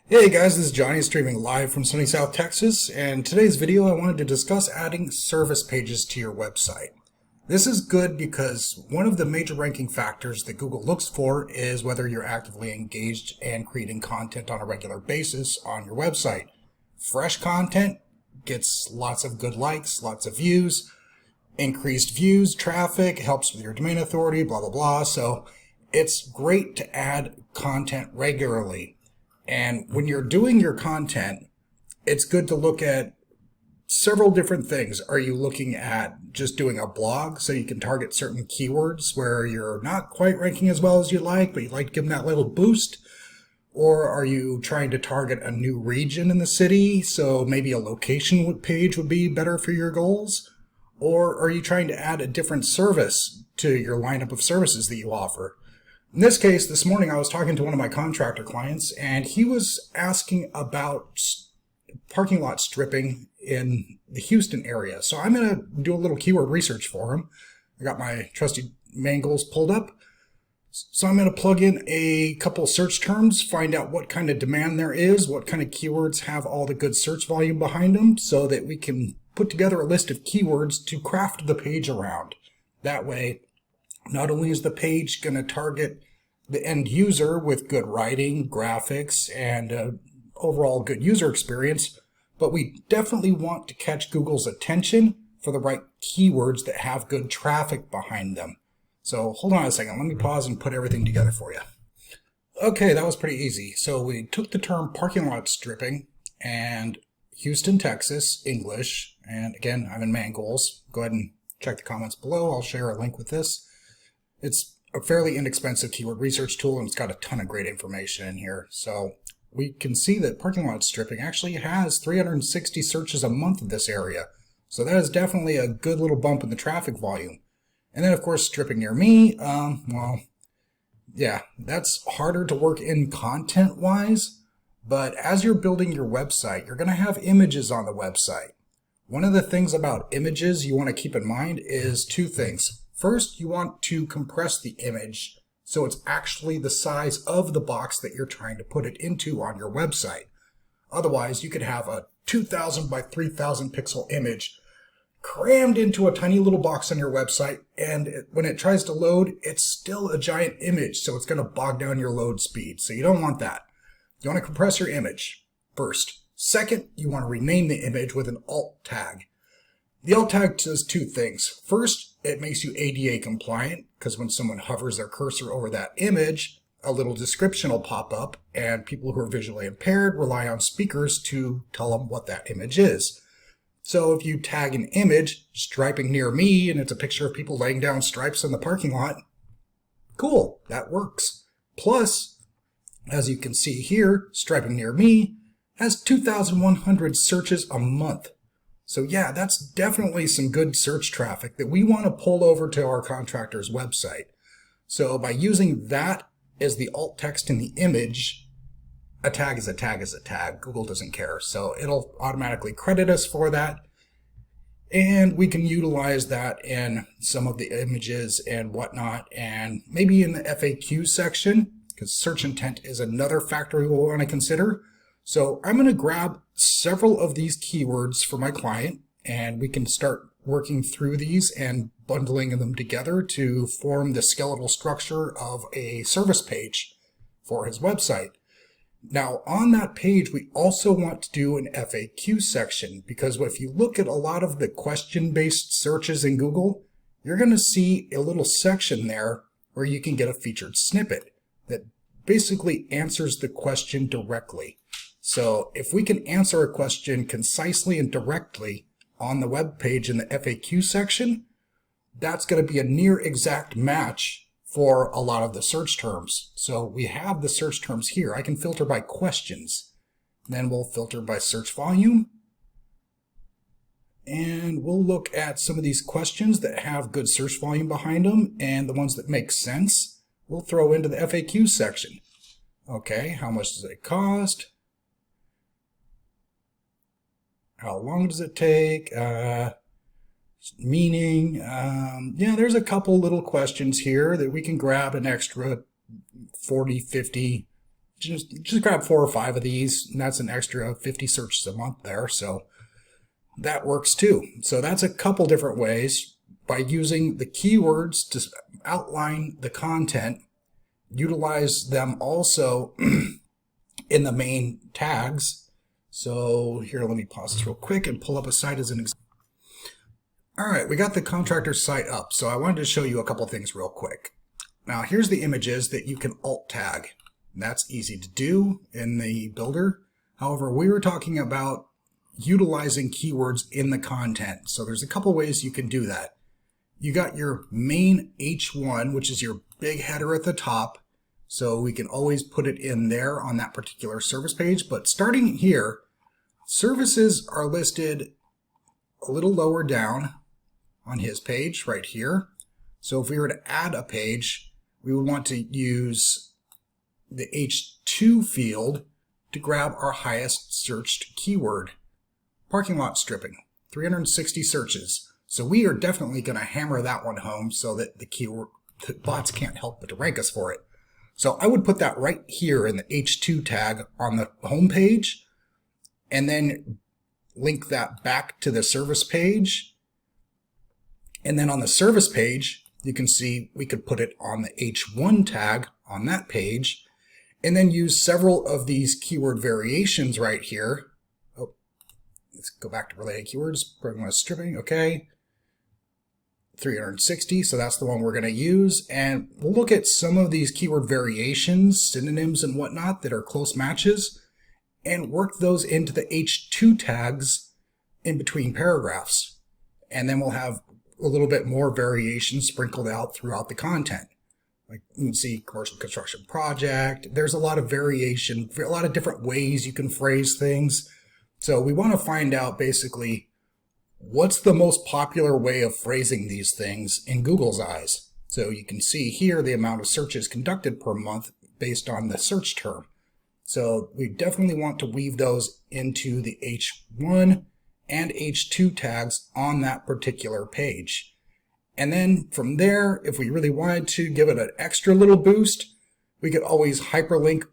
Hey guys, this is Johnny streaming live from sunny South Texas, and today's video I wanted to discuss adding service pages to your website. This is good because one of the major ranking factors that Google looks for is whether you're actively engaged and creating content on a regular basis on your website. Fresh content gets lots of good likes, lots of views, increased views, traffic, helps with your domain authority, blah blah blah. So it's great to add content regularly. And when you're doing your content, it's good to look at several different things. Are you looking at just doing a blog so you can target certain keywords where you're not quite ranking as well as you'd like, but you'd like to give them that little boost? Or are you trying to target a new region in the city, so maybe a location page would be better for your goals? Or are you trying to add a different service to your lineup of services that you offer? In this case, this morning I was talking to one of my contractor clients, and he was asking about parking lot stripping in the Houston area. So I'm going to do a little keyword research for him. I got my trusty mangles pulled up. So I'm going to plug in a couple search terms, find out what kind of demand there is, what kind of keywords have all the good search volume behind them, so that we can put together a list of keywords to craft the page around. That way, not only is the page going to target the end user with good writing, graphics, and overall good user experience, but we definitely want to catch Google's attention for the right keywords that have good traffic behind them. So hold on a second, let me pause and put everything together for you. Okay, that was pretty easy. So we took the term parking lot stripping and Houston, Texas, English, and again, I'm in Mangles. Go ahead and check the comments below. I'll share a link with this. It's a fairly inexpensive keyword research tool, and it's got a ton of great information in here. So we can see that parking lot stripping actually has 360 searches a month in this area. So that is definitely a good little bump in the traffic volume. And then of course, stripping near me, well, yeah, that's harder to work in content-wise, but as you're building your website, you're going to have images on the website. One of the things about images you want to keep in mind is two things. First, you want to compress the image so it's actually the size of the box that you're trying to put it into on your website. Otherwise, you could have a 2,000 by 3,000 pixel image crammed into a tiny little box on your website, and when it tries to load, it's still a giant image, so it's going to bog down your load speed. So you don't want that. You want to compress your image first. Second, you want to rename the image with an alt tag. The alt tag does two things. First, it makes you ADA compliant, because when someone hovers their cursor over that image, a little description will pop up, and people who are visually impaired rely on speakers to tell them what that image is. So if you tag an image, striping near me, and it's a picture of people laying down stripes in the parking lot, cool, that works. Plus, as you can see here, striping near me has 2,100 searches a month. So yeah, that's definitely some good search traffic that we want to pull over to our contractor's website. So by using that as the alt text in the image, a tag is a tag is a tag. Google doesn't care. So it'll automatically credit us for that. And we can utilize that in some of the images and whatnot, and maybe in the FAQ section, because search intent is another factor we will want to consider. So I'm going to grab several of these keywords for my client, and we can start working through these and bundling them together to form the skeletal structure of a service page for his website. Now on that page, we also want to do an FAQ section, because if you look at a lot of the question-based searches in Google, you're going to see a little section there where you can get a featured snippet that basically answers the question directly. So if we can answer a question concisely and directly on the web page in the FAQ section, that's going to be a near exact match for a lot of the search terms. So we have the search terms here. I can filter by questions. Then we'll filter by search volume. And we'll look at some of these questions that have good search volume behind them, and the ones that make sense, we'll throw into the FAQ section. Okay, how much does it cost? How long does it take? Meaning, yeah, there's a couple little questions here that we can grab an extra 40, 50 just grab 4 or 5 of these, and that's an extra 50 searches a month there, so that works too. So that's a couple different ways by using the keywords to outline the content, utilize them also in the main tags. So here, let me pause this real quick and pull up a site as an example. All right, we got the contractor site up, so I wanted to show you a couple things real quick. Now here's the images that you can alt tag. That's easy to do in the builder. However, we were talking about utilizing keywords in the content. So there's a couple ways you can do that. You got your main H1, which is your big header at the top. So we can always put it in there on that particular service page. But starting here, services are listed a little lower down on his page right here. So if we were to add a page, we would want to use the H2 field to grab our highest searched keyword. Parking lot stripping, 360 searches. So we are definitely going to hammer that one home so that the bots can't help but to rank us for it. So I would put that right here in the H2 tag on the home page, and then link that back to the service page. And then on the service page, you can see we could put it on the H1 tag on that page, and then use several of these keyword variations right here. Oh, let's go back to related keywords. Parking lot stripping, okay. 360, so that's the one we're going to use. And we'll look at some of these keyword variations, synonyms and whatnot that are close matches, and work those into the H2 tags in between paragraphs. And then we'll have a little bit more variation sprinkled out throughout the content. Like you can see commercial construction project. There's a lot of variation, a lot of different ways you can phrase things. So we want to find out basically what's the most popular way of phrasing these things in Google's eyes. So you can see here the amount of searches conducted per month based on the search term. So we definitely want to weave those into the H1 and H2 tags on that particular page. And then from there, if we really wanted to give it an extra little boost, we could always hyperlink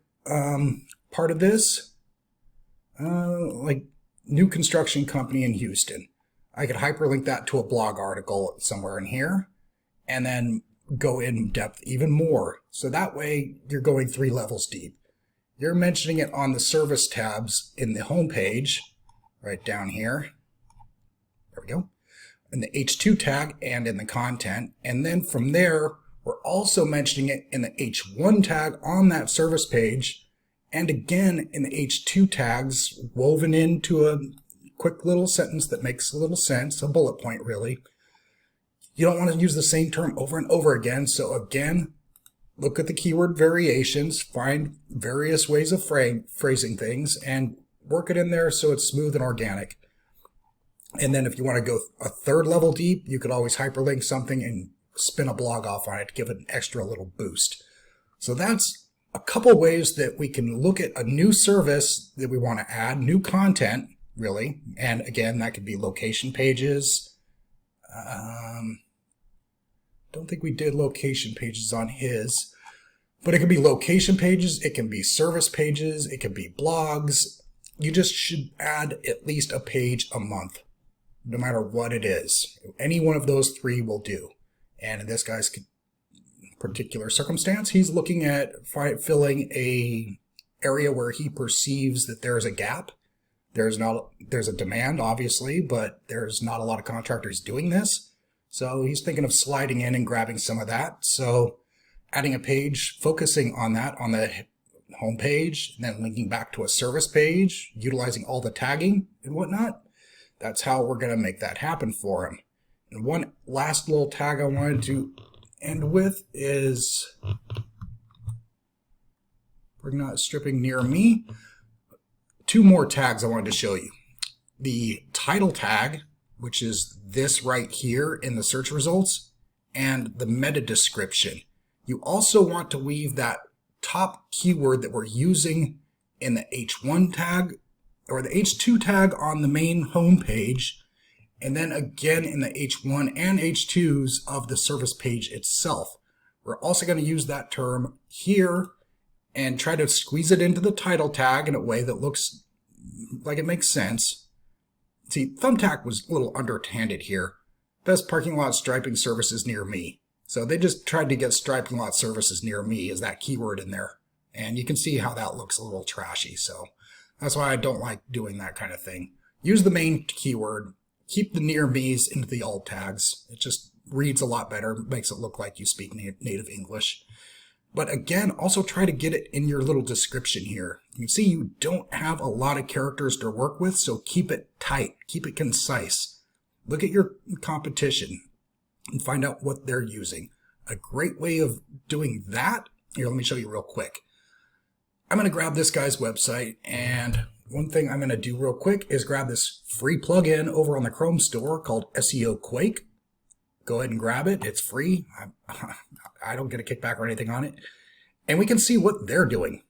part of this, like new construction company in Houston. I could hyperlink that to a blog article somewhere in here, and then go in depth even more. So that way you're going 3 levels deep. You're mentioning it on the service tabs in the home page, right down here. There we go. In the H2 tag and in the content. And then from there, we're also mentioning it in the H1 tag on that service page. And again, in the H2 tags, woven into a quick little sentence that makes a little sense, a bullet point really. You don't want to use the same term over and over again. So again, look at the keyword variations, find various ways of phrasing things, and work it in there so it's smooth and organic. And then if you want to go a 3rd level deep, you could always hyperlink something and spin a blog off on it to give it an extra little boost. So that's a couple ways that we can look at a new service that we want to add, new content, really. And again, that could be location pages. Don't think we did location pages on his, but it could be location pages, it can be service pages, it can be blogs. You just should add at least a page a month, no matter what it is. Any one of those 3 will do. And in this guy's particular circumstance, he's looking at filling a area where he perceives that there's a gap. There's a demand, obviously, but there's not a lot of contractors doing this. So he's thinking of sliding in and grabbing some of that. So adding a page, focusing on that on the home page, and then linking back to a service page, utilizing all the tagging and whatnot. That's how we're going to make that happen for him. And one last little tag I wanted to end with is we're not stripping near me. 2 more tags I wanted to show you. The title tag, which is this right here in the search results, and the meta description. You also want to weave that top keyword that we're using in the H1 tag or the H2 tag on the main home page, and then again in the H1 and H2s of the service page itself. We're also going to use that term here and try to squeeze it into the title tag in a way that looks like it makes sense. See, Thumbtack was a little underhanded here. Best parking lot striping services near me. So they just tried to get striping lot services near me as that keyword in there. And you can see how that looks a little trashy. So that's why I don't like doing that kind of thing. Use the main keyword. Keep the near me's into the alt tags. It just reads a lot better. Makes it look like you speak native English. But again, also try to get it in your little description here. You can see you don't have a lot of characters to work with, so keep it tight. Keep it concise. Look at your competition and find out what they're using. A great way of doing that, here, let me show you real quick. I'm going to grab this guy's website, and one thing I'm going to do real quick is grab this free plugin over on the Chrome store called SEO Quake. Go ahead and grab it. It's free. I don't get a kickback or anything on it. And we can see what they're doing.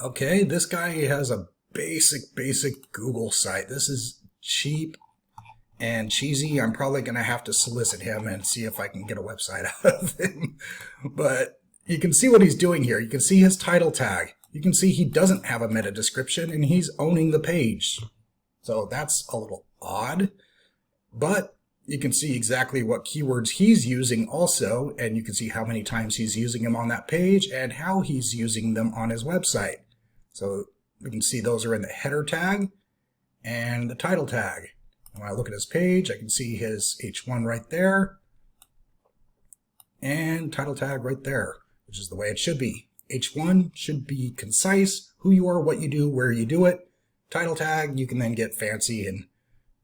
Okay, this guy has a basic Google site. This is cheap and cheesy. I'm probably going to have to solicit him and see if I can get a website out of him. But you can see what he's doing here. You can see his title tag. You can see he doesn't have a meta description and he's owning the page. So that's a little odd. But you can see exactly what keywords he's using also, and you can see how many times he's using them on that page and how he's using them on his website. So we can see those are in the header tag and the title tag. And when I look at his page, I can see his H1 right there and title tag right there, which is the way it should be. H1 should be concise, who you are, what you do, where you do it. Title tag, you can then get fancy and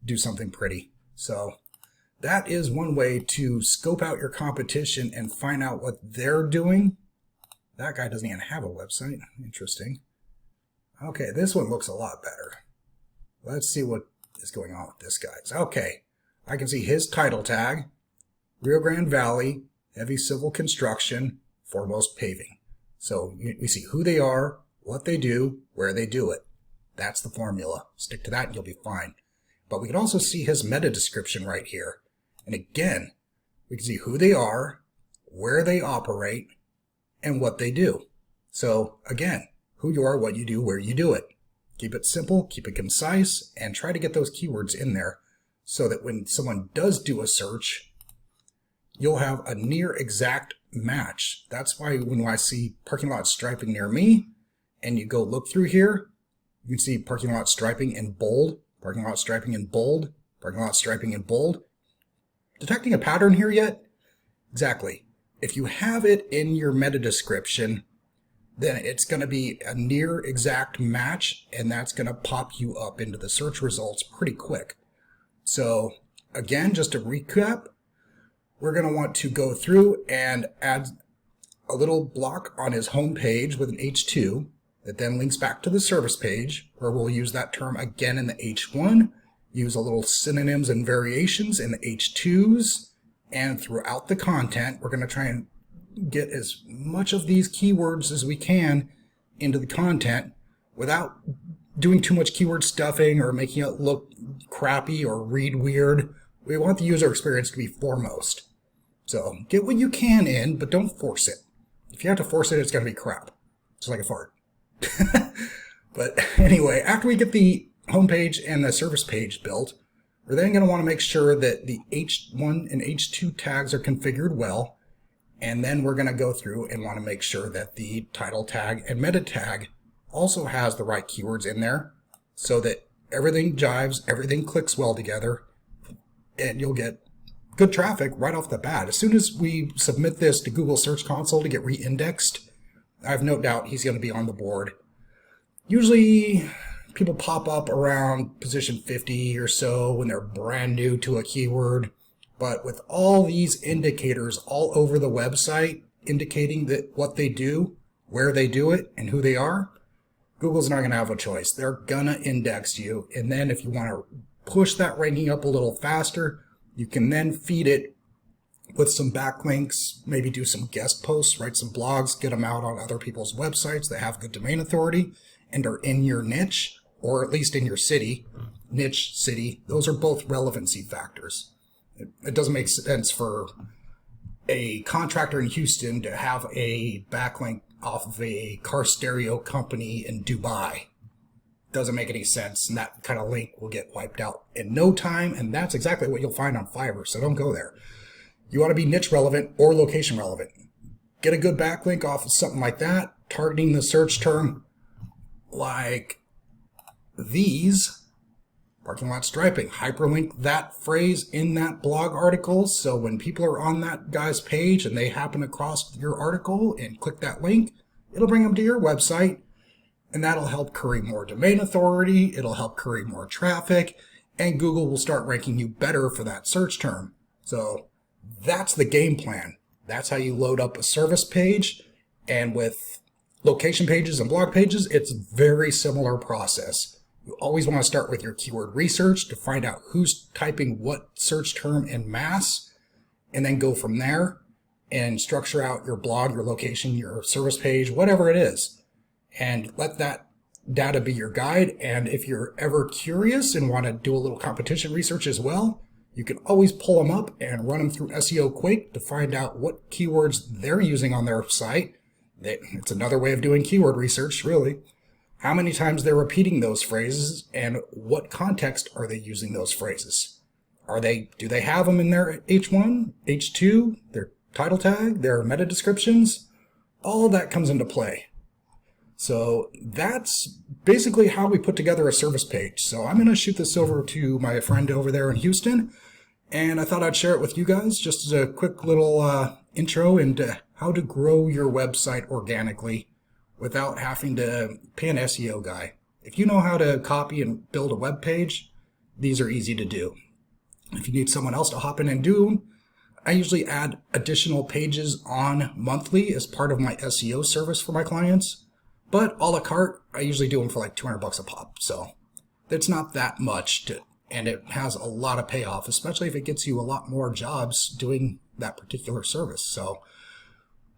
do something pretty. So that is one way to scope out your competition and find out what they're doing. That guy doesn't even have a website. Interesting. Okay, this one looks a lot better. Let's see what is going on with this guy's. Okay, I can see his title tag, Rio Grande Valley, heavy civil construction, foremost paving. So we see who they are, what they do, where they do it. That's the formula. Stick to that and you'll be fine. But we can also see his meta description right here. And again, we can see who they are, where they operate, and what they do. So again, who you are, what you do, where you do it. Keep it simple, keep it concise, and try to get those keywords in there so that when someone does do a search, you'll have a near exact match. That's why when I see parking lot striping near me, and you go look through here, you can see parking lot striping in bold, parking lot striping in bold, parking lot striping in bold. Detecting a pattern here yet? Exactly. If you have it in your meta description, then it's going to be a near exact match, and that's going to pop you up into the search results pretty quick. So again, just to recap, we're going to want to go through and add a little block on his home page with an H2 that then links back to the service page, where we'll use that term again in the H1. Use a little synonyms and variations in the H2s, and throughout the content, we're going to try and get as much of these keywords as we can into the content without doing too much keyword stuffing or making it look crappy or read weird. We want the user experience to be foremost. So get what you can in, but don't force it. If you have to force it, it's going to be crap. Just like a fart. But anyway, after we get the homepage and the service page built, we're then going to want to make sure that the H1 and H2 tags are configured well, and then we're going to go through and want to make sure that the title tag and meta tag also has the right keywords in there so that everything jives, everything clicks well together, and you'll get good traffic right off the bat. As soon as we submit this to Google Search Console to get re-indexed, I have no doubt he's going to be on the board. Usually people pop up around position 50 or so when they're brand new to a keyword. But with all these indicators all over the website indicating that what they do, where they do it, and who they are, Google's not going to have a choice. They're going to index you. And then if you want to push that ranking up a little faster, you can then feed it with some backlinks, maybe do some guest posts, write some blogs, get them out on other people's websites that have good domain authority and are in your niche, or at least in your city. Niche, city, those are both relevancy factors. It doesn't make sense for a contractor in Houston to have a backlink off of a car stereo company in Dubai. Doesn't make any sense, and that kind of link will get wiped out in no time, and that's exactly what you'll find on Fiverr, so don't go there. You want to be niche relevant or location relevant. Get a good backlink off of something like that, targeting the search term like these, parking lot striping. Hyperlink that phrase in that blog article, so when people are on that guy's page and they happen across your article and click that link, it'll bring them to your website, and that'll help curry more domain authority, it'll help curry more traffic, and Google will start ranking you better for that search term. So that's the game plan. That's how you load up a service page, and with location pages and blog pages, it's a very similar process. You always want to start with your keyword research to find out who's typing what search term en masse, and then go from there and structure out your blog, your location, your service page, whatever it is. And let that data be your guide. And if you're ever curious and want to do a little competition research as well, you can always pull them up and run them through SEO Quake to find out what keywords they're using on their site. It's another way of doing keyword research, really. How many times they're repeating those phrases, and what context are they using those phrases? Do they have them in their H1, H2, their title tag, their meta descriptions? All of that comes into play. So that's basically how we put together a service page. So I'm going to shoot this over to my friend over there in Houston, and I thought I'd share it with you guys just as a quick little intro into how to grow your website organically without having to pay an SEO guy. If you know how to copy and build a web page, these are easy to do. If you need someone else to hop in and do, I usually add additional pages on monthly as part of my SEO service for my clients. But a la carte, I usually do them for like $200 a pop. So it's not that much, and it has a lot of payoff, especially if it gets you a lot more jobs doing that particular service. So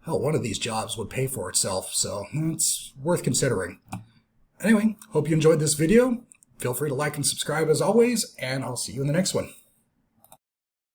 hell, one of these jobs would pay for itself. So it's worth considering. Anyway, hope you enjoyed this video. Feel free to like and subscribe as always, and I'll see you in the next one.